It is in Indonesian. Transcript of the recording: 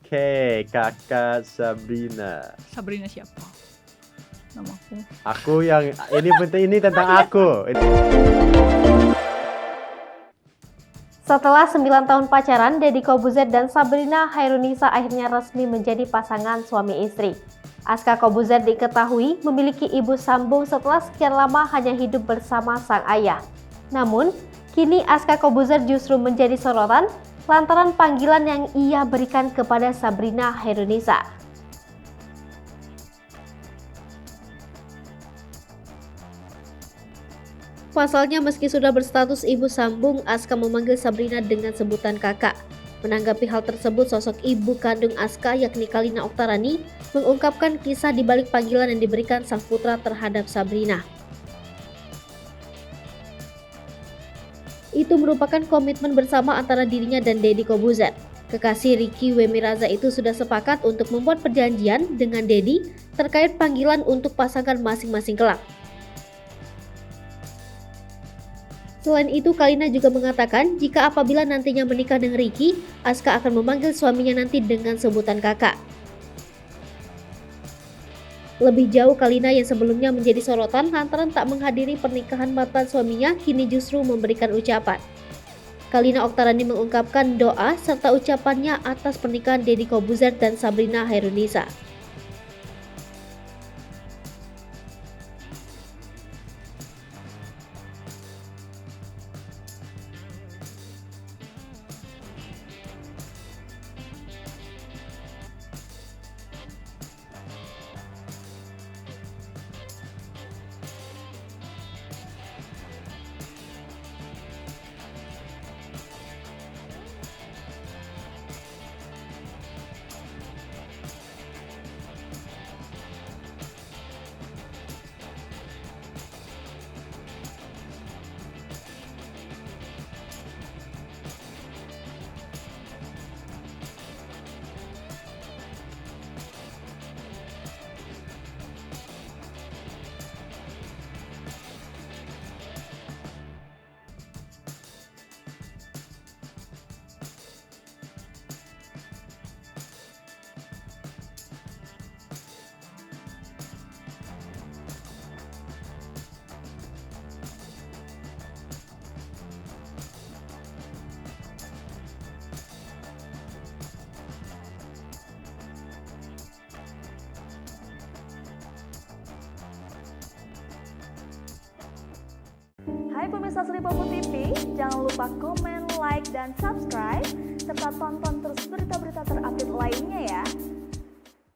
Oke, Kakak Sabrina. Sabrina siapa? Namaku. Aku yang ini penting, ini tentang aku. Setelah 9 tahun pacaran, Deddy Corbuzier dan Sabrina Hairunisa akhirnya resmi menjadi pasangan suami istri. Aska Corbuzier diketahui memiliki ibu sambung setelah sekian lama hanya hidup bersama sang ayah. Namun, kini Aska Corbuzier justru menjadi sorotan lantaran panggilan yang ia berikan kepada Sabrina Hairunisa. Pasalnya meski sudah berstatus ibu sambung, Aska memanggil Sabrina dengan sebutan kakak. Menanggapi hal tersebut, sosok ibu kandung Aska yakni Kalina Oktarani mengungkapkan kisah di balik panggilan yang diberikan sang putra terhadap Sabrina. Itu merupakan komitmen bersama antara dirinya dan Deddy Corbuzier. Kekasih Ricky Wemiraza itu sudah sepakat untuk membuat perjanjian dengan Deddy terkait panggilan untuk pasangan masing-masing kelak. Selain itu, Kalina juga mengatakan jika apabila nantinya menikah dengan Ricky, Aska akan memanggil suaminya nanti dengan sebutan kakak. Lebih jauh, Kalina yang sebelumnya menjadi sorotan lantaran tak menghadiri pernikahan mantan suaminya kini justru memberikan ucapan. Kalina Oktarani mengungkapkan doa serta ucapannya atas pernikahan Deddy Corbuzier dan Sabrina Hairunisa. Hai pemirsa Sri Popo TV, jangan lupa komen, like, dan subscribe, serta tonton terus berita-berita terupdate lainnya.